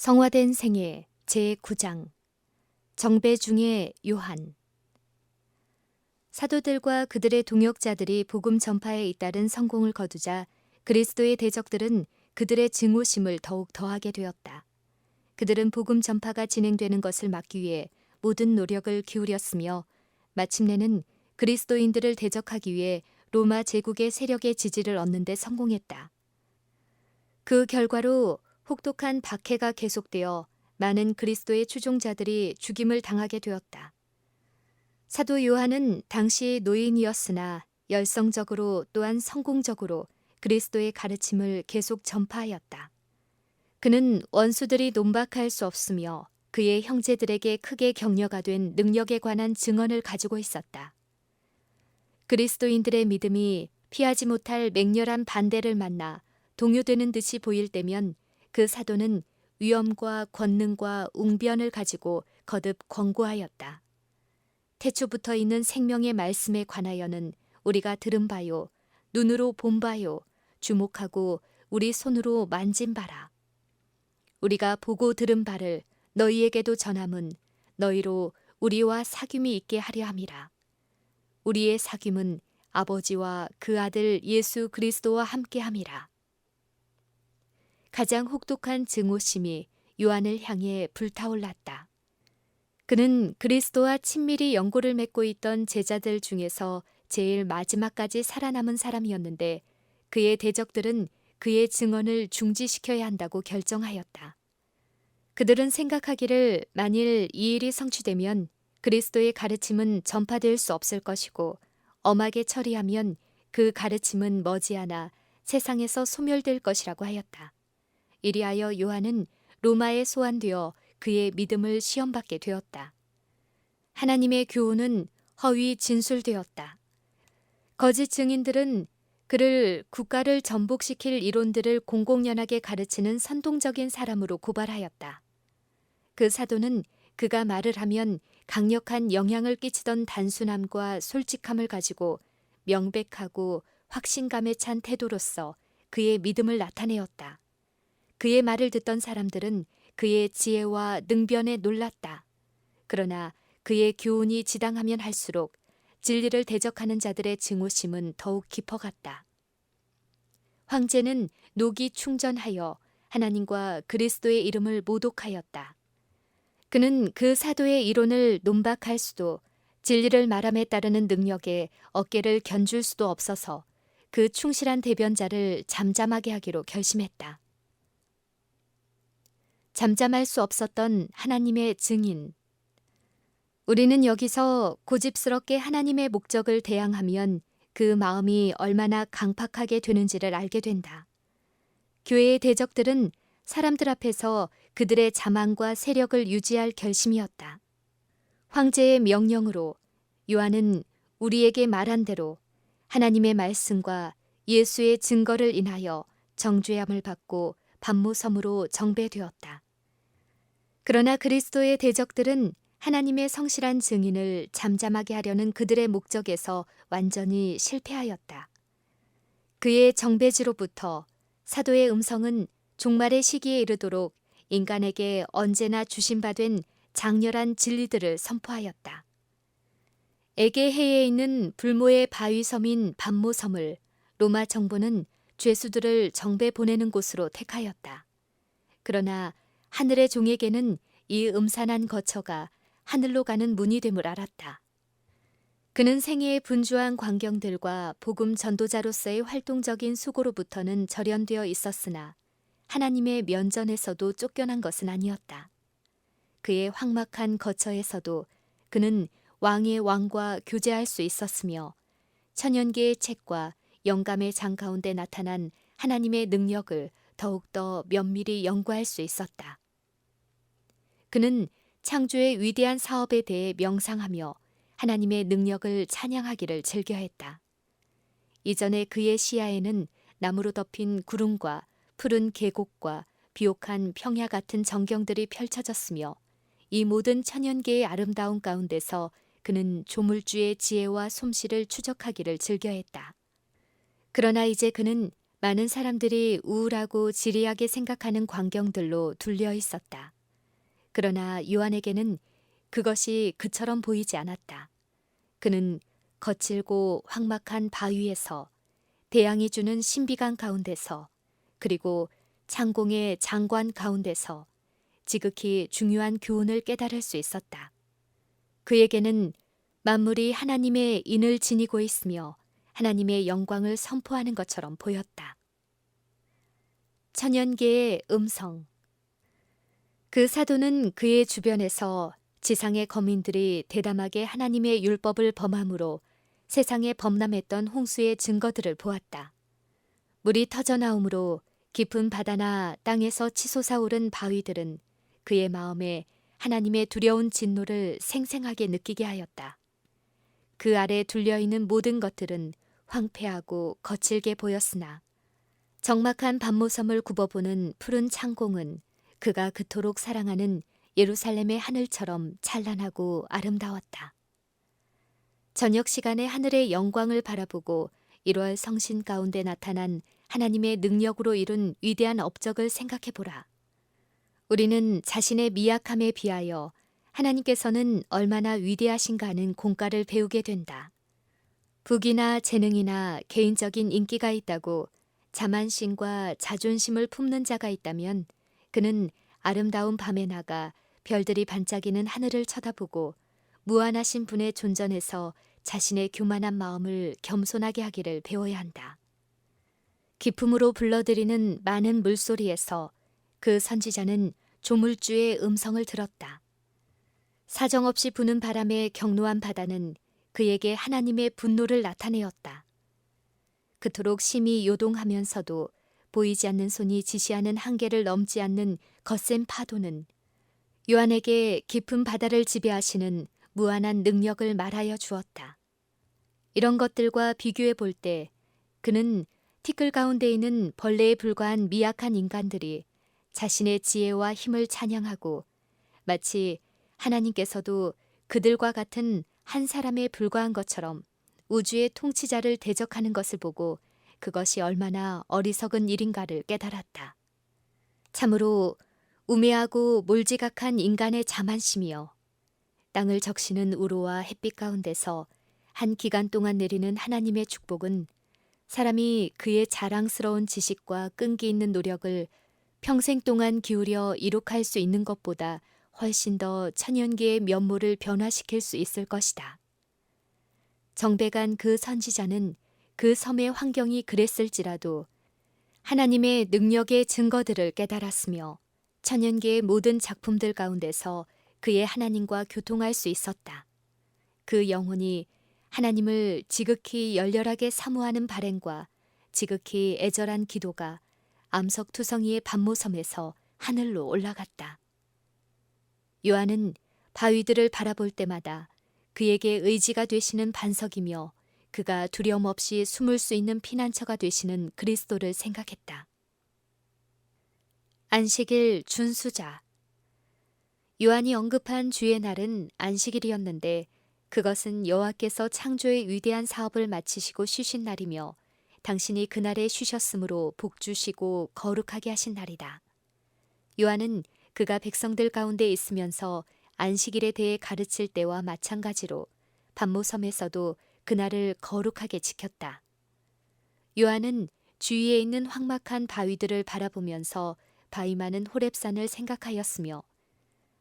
성화된 생애 제9장 정배 중의 요한. 사도들과 그들의 동역자들이 복음 전파에 잇따른 성공을 거두자 그리스도의 대적들은 그들의 증오심을 더욱 더하게 되었다. 그들은 복음 전파가 진행되는 것을 막기 위해 모든 노력을 기울였으며 마침내는 그리스도인들을 대적하기 위해 로마 제국의 세력의 지지를 얻는 데 성공했다. 그 결과로 혹독한 박해가 계속되어 많은 그리스도의 추종자들이 죽임을 당하게 되었다. 사도 요한은 당시 노인이었으나 열성적으로 또한 성공적으로 그리스도의 가르침을 계속 전파하였다. 그는 원수들이 논박할 수 없으며 그의 형제들에게 크게 격려가 된 능력에 관한 증언을 가지고 있었다. 그리스도인들의 믿음이 피하지 못할 맹렬한 반대를 만나 동요되는 듯이 보일 때면 그 사도는 위엄과 권능과 웅변을 가지고 거듭 권고하였다. 태초부터 있는 생명의 말씀에 관하여는 우리가 들은 바요, 눈으로 본 바요, 주목하고 우리 손으로 만진 바라. 우리가 보고 들은 바를 너희에게도 전함은 너희로 우리와 사귐이 있게 하려 함이라. 우리의 사귐은 아버지와 그 아들 예수 그리스도와 함께 함이라. 가장 혹독한 증오심이 요한을 향해 불타올랐다. 그는 그리스도와 친밀히 연고를 맺고 있던 제자들 중에서 제일 마지막까지 살아남은 사람이었는데 그의 대적들은 그의 증언을 중지시켜야 한다고 결정하였다. 그들은 생각하기를 만일 이 일이 성취되면 그리스도의 가르침은 전파될 수 없을 것이고 엄하게 처리하면 그 가르침은 머지않아 세상에서 소멸될 것이라고 하였다. 이리하여 요한은 로마에 소환되어 그의 믿음을 시험받게 되었다. 하나님의 교훈은 허위 진술되었다. 거짓 증인들은 그를 국가를 전복시킬 이론들을 공공연하게 가르치는 선동적인 사람으로 고발하였다. 그 사도는 그가 말을 하면 강력한 영향을 끼치던 단순함과 솔직함을 가지고 명백하고 확신감에 찬 태도로서 그의 믿음을 나타내었다. 그의 말을 듣던 사람들은 그의 지혜와 능변에 놀랐다. 그러나 그의 교훈이 지당하면 할수록 진리를 대적하는 자들의 증오심은 더욱 깊어갔다. 황제는 녹이 충전하여 하나님과 그리스도의 이름을 모독하였다. 그는 그 사도의 이론을 논박할 수도 진리를 말함에 따르는 능력에 어깨를 견줄 수도 없어서 그 충실한 대변자를 잠잠하게 하기로 결심했다. 잠잠할 수 없었던 하나님의 증인. 우리는 여기서 고집스럽게 하나님의 목적을 대항하면 그 마음이 얼마나 강팍하게 되는지를 알게 된다. 교회의 대적들은 사람들 앞에서 그들의 자만과 세력을 유지할 결심이었다. 황제의 명령으로 요한은 우리에게 말한 대로 하나님의 말씀과 예수의 증거를 인하여 정죄함을 받고 반모섬으로 정배되었다. 그러나 그리스도의 대적들은 하나님의 성실한 증인을 잠잠하게 하려는 그들의 목적에서 완전히 실패하였다. 그의 정배지로부터 사도의 음성은 종말의 시기에 이르도록 인간에게 언제나 주신바된 장렬한 진리들을 선포하였다. 에게해에 있는 불모의 바위섬인 반모섬을 로마 정부는 죄수들을 정배 보내는 곳으로 택하였다. 그러나 하늘의 종에게는 이 음산한 거처가 하늘로 가는 문이 됨을 알았다. 그는 생애의 분주한 광경들과 복음 전도자로서의 활동적인 수고로부터는 절연되어 있었으나 하나님의 면전에서도 쫓겨난 것은 아니었다. 그의 황막한 거처에서도 그는 왕의 왕과 교제할 수 있었으며 천연계의 책과 영감의 장 가운데 나타난 하나님의 능력을 더욱더 면밀히 연구할 수 있었다. 그는 창조의 위대한 사업에 대해 명상하며 하나님의 능력을 찬양하기를 즐겨했다. 이전에 그의 시야에는 나무로 덮인 구름과 푸른 계곡과 비옥한 평야 같은 전경들이 펼쳐졌으며 이 모든 천연계의 아름다운 가운데서 그는 조물주의 지혜와 솜씨를 추적하기를 즐겨했다. 그러나 이제 그는 많은 사람들이 우울하고 지리하게 생각하는 광경들로 둘려 있었다. 그러나 요한에게는 그것이 그처럼 보이지 않았다. 그는 거칠고 황막한 바위에서, 태양이 주는 신비감 가운데서, 그리고 창공의 장관 가운데서 지극히 중요한 교훈을 깨달을 수 있었다. 그에게는 만물이 하나님의 인을 지니고 있으며 하나님의 영광을 선포하는 것처럼 보였다. 천연계의 음성. 그 사도는 그의 주변에서 지상의 거민들이 대담하게 하나님의 율법을 범함으로 세상에 범람했던 홍수의 증거들을 보았다. 물이 터져나오므로 깊은 바다나 땅에서 치솟아오른 바위들은 그의 마음에 하나님의 두려운 진노를 생생하게 느끼게 하였다. 그 아래 둘려있는 모든 것들은 황폐하고 거칠게 보였으나 적막한 밤모섬을 굽어보는 푸른 창공은 그가 그토록 사랑하는 예루살렘의 하늘처럼 찬란하고 아름다웠다. 저녁 시간에 하늘의 영광을 바라보고 1월 성신 가운데 나타난 하나님의 능력으로 이룬 위대한 업적을 생각해보라. 우리는 자신의 미약함에 비하여 하나님께서는 얼마나 위대하신가 하는 공과를 배우게 된다. 부귀나 재능이나 개인적인 인기가 있다고 자만심과 자존심을 품는 자가 있다면 그는 아름다운 밤에 나가 별들이 반짝이는 하늘을 쳐다보고 무한하신 분의 존전에서 자신의 교만한 마음을 겸손하게 하기를 배워야 한다. 기품으로 불러들이는 많은 물소리에서 그 선지자는 조물주의 음성을 들었다. 사정없이 부는 바람에 격노한 바다는 그에게 하나님의 분노를 나타내었다. 그토록 심히 요동하면서도 보이지 않는 손이 지시하는 한계를 넘지 않는 거센 파도는 요한에게 깊은 바다를 지배하시는 무한한 능력을 말하여 주었다. 이런 것들과 비교해 볼 때 그는 티끌 가운데 있는 벌레에 불과한 미약한 인간들이 자신의 지혜와 힘을 찬양하고 마치 하나님께서도 그들과 같은 한 사람에 불과한 것처럼 우주의 통치자를 대적하는 것을 보고 그것이 얼마나 어리석은 일인가를 깨달았다. 참으로 우매하고 몰지각한 인간의 자만심이여, 땅을 적시는 우로와 햇빛 가운데서 한 기간 동안 내리는 하나님의 축복은 사람이 그의 자랑스러운 지식과 끈기 있는 노력을 평생 동안 기울여 이룩할 수 있는 것보다 훨씬 더 천연계의 면모를 변화시킬 수 있을 것이다. 정배간 그 선지자는 그 섬의 환경이 그랬을지라도 하나님의 능력의 증거들을 깨달았으며 천연계의 모든 작품들 가운데서 그의 하나님과 교통할 수 있었다. 그 영혼이 하나님을 지극히 열렬하게 사모하는 발행과 지극히 애절한 기도가 암석투성이의 밤모섬에서 하늘로 올라갔다. 요한은 바위들을 바라볼 때마다 그에게 의지가 되시는 반석이며 그가 두려움 없이 숨을 수 있는 피난처가 되시는 그리스도를 생각했다. 안식일 준수자. 요한이 언급한 주의 날은 안식일이었는데 그것은 여호와께서 창조의 위대한 사업을 마치시고 쉬신 날이며 당신이 그날에 쉬셨으므로 복주시고 거룩하게 하신 날이다. 요한은 그가 백성들 가운데 있으면서 안식일에 대해 가르칠 때와 마찬가지로 밤모섬에서도 그날을 거룩하게 지켰다. 요한은 주위에 있는 황막한 바위들을 바라보면서 바위 많은 호렙산을 생각하였으며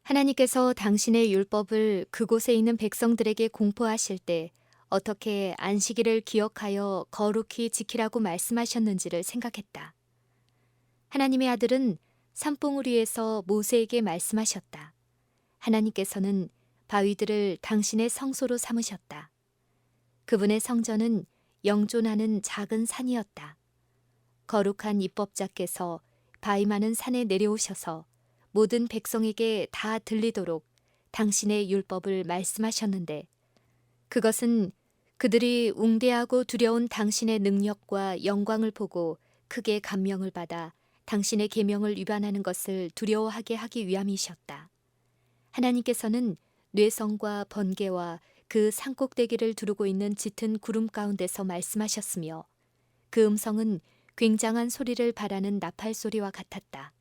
하나님께서 당신의 율법을 그곳에 있는 백성들에게 공포하실 때 어떻게 안식일을 기억하여 거룩히 지키라고 말씀하셨는지를 생각했다. 하나님의 아들은 산봉우리에서 모세에게 말씀하셨다. 하나님께서는 바위들을 당신의 성소로 삼으셨다. 그분의 성전은 영존하는 작은 산이었다. 거룩한 입법자께서 바위 많은 산에 내려오셔서 모든 백성에게 다 들리도록 당신의 율법을 말씀하셨는데 그것은 그들이 웅대하고 두려운 당신의 능력과 영광을 보고 크게 감명을 받아 당신의 계명을 위반하는 것을 두려워하게 하기 위함이셨다. 하나님께서는 뇌성과 번개와 그 산꼭대기를 두르고 있는 짙은 구름 가운데서 말씀하셨으며 그 음성은 굉장한 소리를 발하는 나팔 소리와 같았다.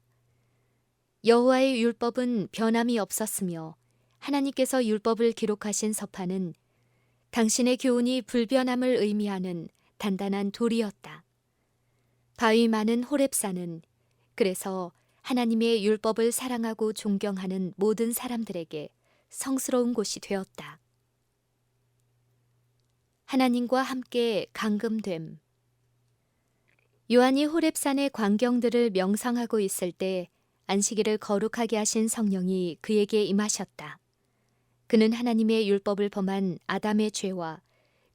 여호와의 율법은 변함이 없었으며 하나님께서 율법을 기록하신 서판은 당신의 교훈이 불변함을 의미하는 단단한 돌이었다. 바위 많은 호렙산은 그래서 하나님의 율법을 사랑하고 존경하는 모든 사람들에게 성스러운 곳이 되었다. 하나님과 함께 감금됨. 요한이 호렙산의 광경들을 명상하고 있을 때 안식일을 거룩하게 하신 성령이 그에게 임하셨다. 그는 하나님의 율법을 범한 아담의 죄와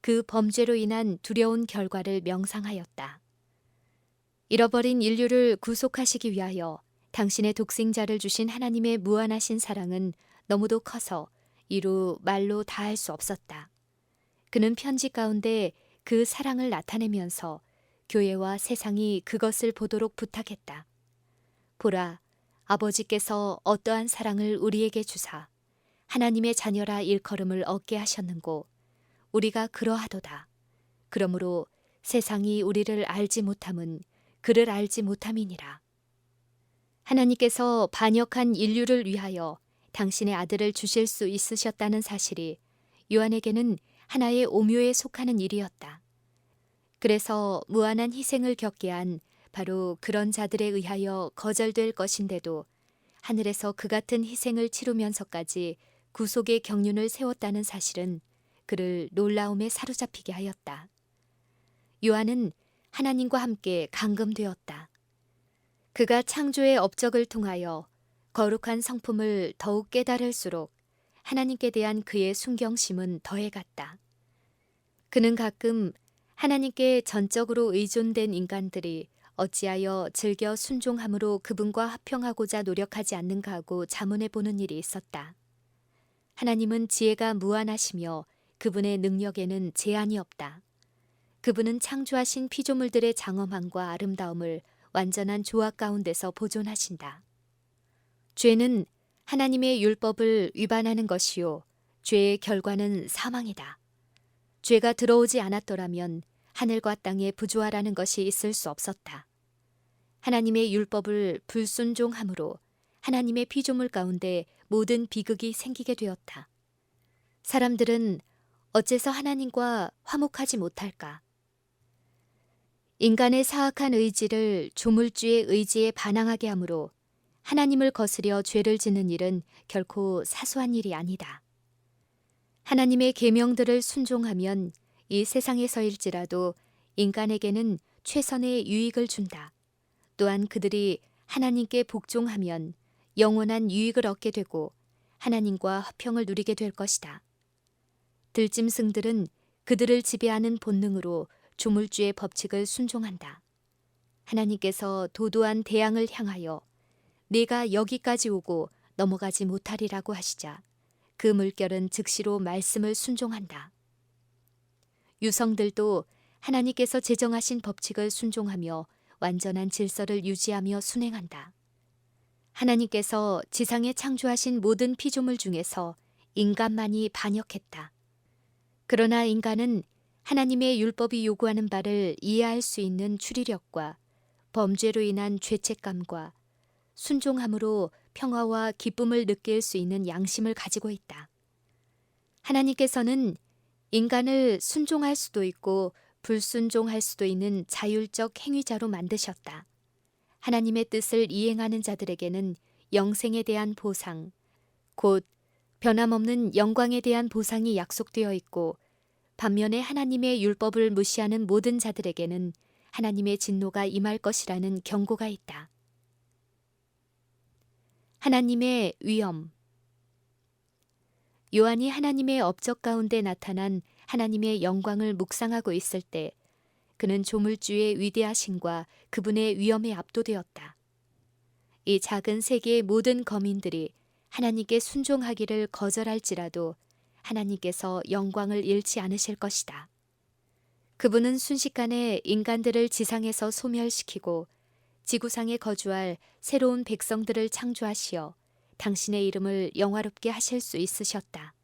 그 범죄로 인한 두려운 결과를 명상하였다. 잃어버린 인류를 구속하시기 위하여 당신의 독생자를 주신 하나님의 무한하신 사랑은 너무도 커서 이루 말로 다할 수 없었다. 그는 편지 가운데 그 사랑을 나타내면서 교회와 세상이 그것을 보도록 부탁했다. 보라, 아버지께서 어떠한 사랑을 우리에게 주사 하나님의 자녀라 일컬음을 얻게 하셨는고 우리가 그러하도다. 그러므로 세상이 우리를 알지 못함은 그를 알지 못함이니라. 하나님께서 반역한 인류를 위하여 당신의 아들을 주실 수 있으셨다는 사실이 요한에게는 하나의 오묘에 속하는 일이었다. 그래서 무한한 희생을 겪게 한 바로 그런 자들에 의하여 거절될 것인데도 하늘에서 그 같은 희생을 치르면서까지 구속의 경륜을 세웠다는 사실은 그를 놀라움에 사로잡히게 하였다. 요한은 하나님과 함께 감금되었다. 그가 창조의 업적을 통하여 거룩한 성품을 더욱 깨달을수록 하나님께 대한 그의 순경심은 더해갔다. 그는 가끔 하나님께 전적으로 의존된 인간들이 어찌하여 즐겨 순종함으로 그분과 합평하고자 노력하지 않는가 하고 자문해 보는 일이 있었다. 하나님은 지혜가 무한하시며 그분의 능력에는 제한이 없다. 그분은 창조하신 피조물들의 장엄함과 아름다움을 완전한 조화 가운데서 보존하신다. 죄는 하나님의 율법을 위반하는 것이요 죄의 결과는 사망이다. 죄가 들어오지 않았더라면 하늘과 땅에 부조화라는 것이 있을 수 없었다. 하나님의 율법을 불순종함으로 하나님의 피조물 가운데 모든 비극이 생기게 되었다. 사람들은 어째서 하나님과 화목하지 못할까? 인간의 사악한 의지를 조물주의 의지에 반항하게 하므로 하나님을 거스려 죄를 짓는 일은 결코 사소한 일이 아니다. 하나님의 계명들을 순종하면 이 세상에서일지라도 인간에게는 최선의 유익을 준다. 또한 그들이 하나님께 복종하면 영원한 유익을 얻게 되고 하나님과 화평을 누리게 될 것이다. 들짐승들은 그들을 지배하는 본능으로 조물주의 법칙을 순종한다. 하나님께서 도도한 대양을 향하여 네가 여기까지 오고 넘어가지 못하리라고 하시자 그 물결은 즉시로 말씀을 순종한다. 유성들도 하나님께서 제정하신 법칙을 순종하며 완전한 질서를 유지하며 순행한다. 하나님께서 지상에 창조하신 모든 피조물 중에서 인간만이 반역했다. 그러나 인간은 하나님의 율법이 요구하는 바를 이해할 수 있는 추리력과 범죄로 인한 죄책감과 순종함으로 평화와 기쁨을 느낄 수 있는 양심을 가지고 있다. 하나님께서는 인간을 순종할 수도 있고 불순종할 수도 있는 자율적 행위자로 만드셨다. 하나님의 뜻을 이행하는 자들에게는 영생에 대한 보상, 곧 변함없는 영광에 대한 보상이 약속되어 있고 반면에 하나님의 율법을 무시하는 모든 자들에게는 하나님의 진노가 임할 것이라는 경고가 있다. 하나님의 위엄. 요한이 하나님의 업적 가운데 나타난 하나님의 영광을 묵상하고 있을 때 그는 조물주의 위대하심과 그분의 위엄에 압도되었다. 이 작은 세계의 모든 거민들이 하나님께 순종하기를 거절할지라도 하나님께서 영광을 잃지 않으실 것이다. 그분은 순식간에 인간들을 지상에서 소멸시키고 지구상에 거주할 새로운 백성들을 창조하시어 당신의 이름을 영화롭게 하실 수 있으셨다.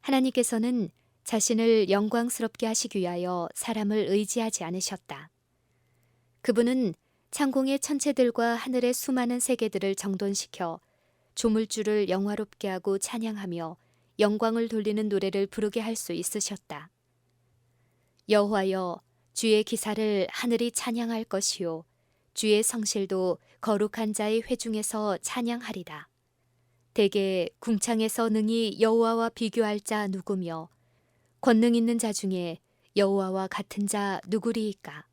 하나님께서는 자신을 영광스럽게 하시기 위하여 사람을 의지하지 않으셨다. 그분은 창공의 천체들과 하늘의 수많은 세계들을 정돈시켜 조물주를 영화롭게 하고 찬양하며 영광을 돌리는 노래를 부르게 할 수 있으셨다. 여호와여, 주의 기사를 하늘이 찬양할 것이요 주의 성실도 거룩한 자의 회중에서 찬양하리다. 대개 궁창에서 능히 여호와와 비교할 자 누구며 권능 있는 자 중에 여호와와 같은 자 누구리이까?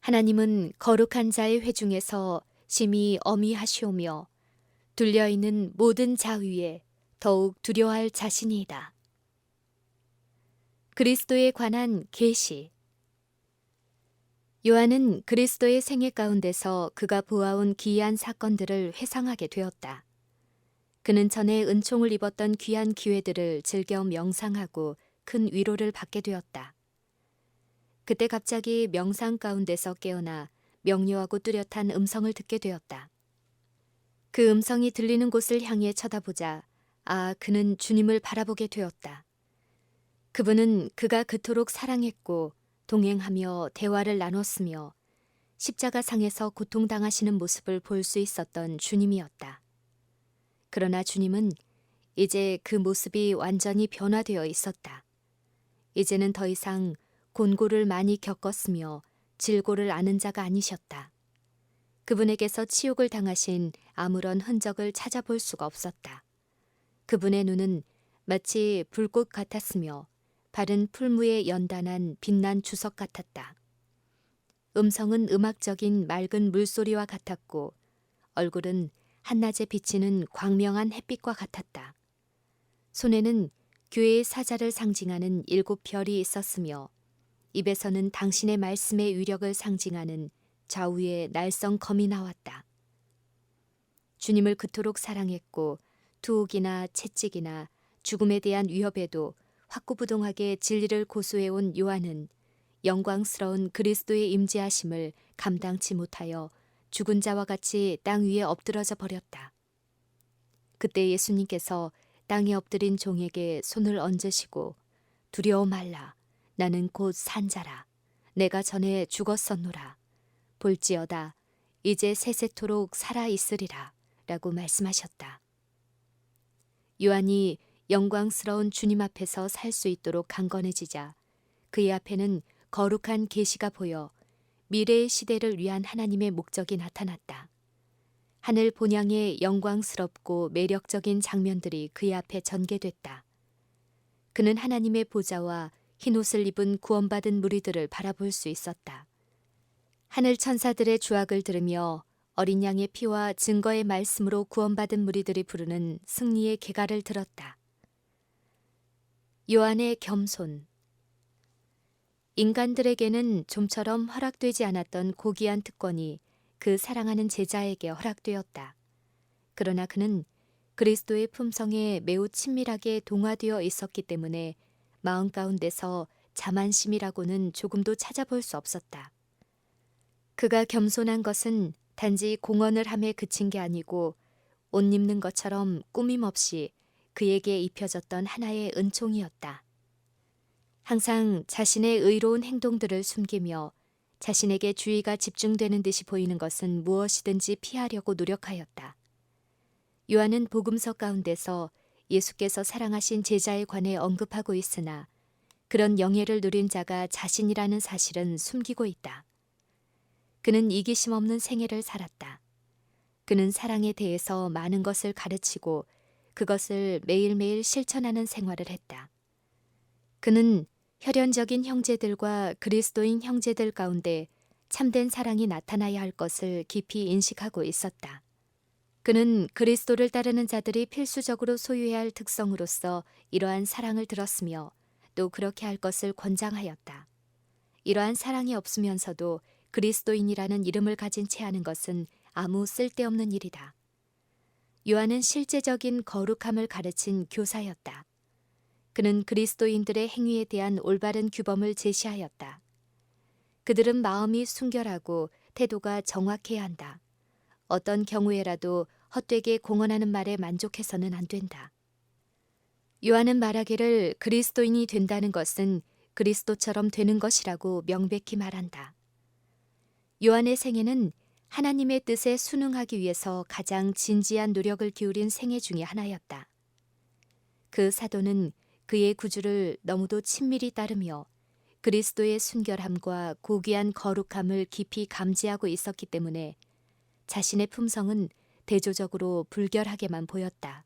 하나님은 거룩한 자의 회중에서 심히 어미하시오며 둘려있는 모든 자 위에 더욱 두려워할 자신이다. 그리스도에 관한 계시. 요한은 그리스도의 생애 가운데서 그가 보아온 기이한 사건들을 회상하게 되었다. 그는 전에 은총을 입었던 귀한 기회들을 즐겨 명상하고 큰 위로를 받게 되었다. 그때 갑자기 명상 가운데서 깨어나 명료하고 뚜렷한 음성을 듣게 되었다. 그 음성이 들리는 곳을 향해 쳐다보자 그는 주님을 바라보게 되었다. 그분은 그가 그토록 사랑했고 동행하며 대화를 나눴으며 십자가상에서 고통당하시는 모습을 볼 수 있었던 주님이었다. 그러나 주님은 이제 그 모습이 완전히 변화되어 있었다. 이제는 더 이상 곤고를 많이 겪었으며 질고를 아는 자가 아니셨다. 그분에게서 치욕을 당하신 아무런 흔적을 찾아볼 수가 없었다. 그분의 눈은 마치 불꽃 같았으며 발은 풀무에 연단한 빛난 주석 같았다. 음성은 음악적인 맑은 물소리와 같았고 얼굴은 한낮에 비치는 광명한 햇빛과 같았다. 손에는 교회의 사자를 상징하는 7별이 있었으며 입에서는 당신의 말씀의 위력을 상징하는 좌우의 날성 검이 나왔다. 주님을 그토록 사랑했고 투옥이나 채찍이나 죽음에 대한 위협에도 확고부동하게 진리를 고수해온 요한은 영광스러운 그리스도의 임재하심을 감당치 못하여 죽은 자와 같이 땅 위에 엎드러져 버렸다. 그때 예수님께서 땅에 엎드린 종에게 손을 얹으시고 두려워 말라. 나는 곧 산자라. 내가 전에 죽었었노라. 볼지어다. 이제 세세토록 살아 있으리라. 라고 말씀하셨다. 요한이 영광스러운 주님 앞에서 살 수 있도록 강건해지자 그의 앞에는 거룩한 계시가 보여 미래의 시대를 위한 하나님의 목적이 나타났다. 하늘 본향의 영광스럽고 매력적인 장면들이 그의 앞에 전개됐다. 그는 하나님의 보좌와 흰옷을 입은 구원받은 무리들을 바라볼 수 있었다. 하늘 천사들의 주악을 들으며 어린 양의 피와 증거의 말씀으로 구원받은 무리들이 부르는 승리의 계가를 들었다. 요한의 겸손. 인간들에게는 좀처럼 허락되지 않았던 고귀한 특권이 그 사랑하는 제자에게 허락되었다. 그러나 그는 그리스도의 품성에 매우 친밀하게 동화되어 있었기 때문에 마음 가운데서 자만심이라고는 조금도 찾아볼 수 없었다. 그가 겸손한 것은 단지 공언을 함에 그친 게 아니고 옷 입는 것처럼 꾸밈 없이 그에게 입혀졌던 하나의 은총이었다. 항상 자신의 의로운 행동들을 숨기며 자신에게 주의가 집중되는 듯이 보이는 것은 무엇이든지 피하려고 노력하였다. 요한은 복음서 가운데서 예수께서 사랑하신 제자에 관해 언급하고 있으나 그런 영예를 누린 자가 자신이라는 사실은 숨기고 있다. 그는 이기심 없는 생애를 살았다. 그는 사랑에 대해서 많은 것을 가르치고 그것을 매일매일 실천하는 생활을 했다. 그는 혈연적인 형제들과 그리스도인 형제들 가운데 참된 사랑이 나타나야 할 것을 깊이 인식하고 있었다. 그는 그리스도를 따르는 자들이 필수적으로 소유해야 할 특성으로서 이러한 사랑을 들었으며 또 그렇게 할 것을 권장하였다. 이러한 사랑이 없으면서도 그리스도인이라는 이름을 가진 채 하는 것은 아무 쓸데없는 일이다. 요한은 실제적인 거룩함을 가르친 교사였다. 그는 그리스도인들의 행위에 대한 올바른 규범을 제시하였다. 그들은 마음이 순결하고 태도가 정확해야 한다. 어떤 경우에라도 헛되게 공언하는 말에 만족해서는 안 된다. 요한은 말하기를 그리스도인이 된다는 것은 그리스도처럼 되는 것이라고 명백히 말한다. 요한의 생애는 하나님의 뜻에 순응하기 위해서 가장 진지한 노력을 기울인 생애 중의 하나였다. 그 사도는 그의 구주를 너무도 친밀히 따르며 그리스도의 순결함과 고귀한 거룩함을 깊이 감지하고 있었기 때문에 자신의 품성은 대조적으로 불결하게만 보였다.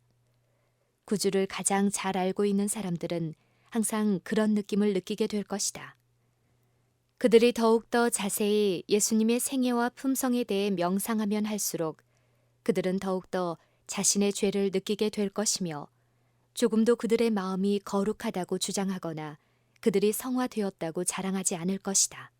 구주를 가장 잘 알고 있는 사람들은 항상 그런 느낌을 느끼게 될 것이다. 그들이 더욱더 자세히 예수님의 생애와 품성에 대해 명상하면 할수록 그들은 더욱더 자신의 죄를 느끼게 될 것이며 조금도 그들의 마음이 거룩하다고 주장하거나 그들이 성화되었다고 자랑하지 않을 것이다.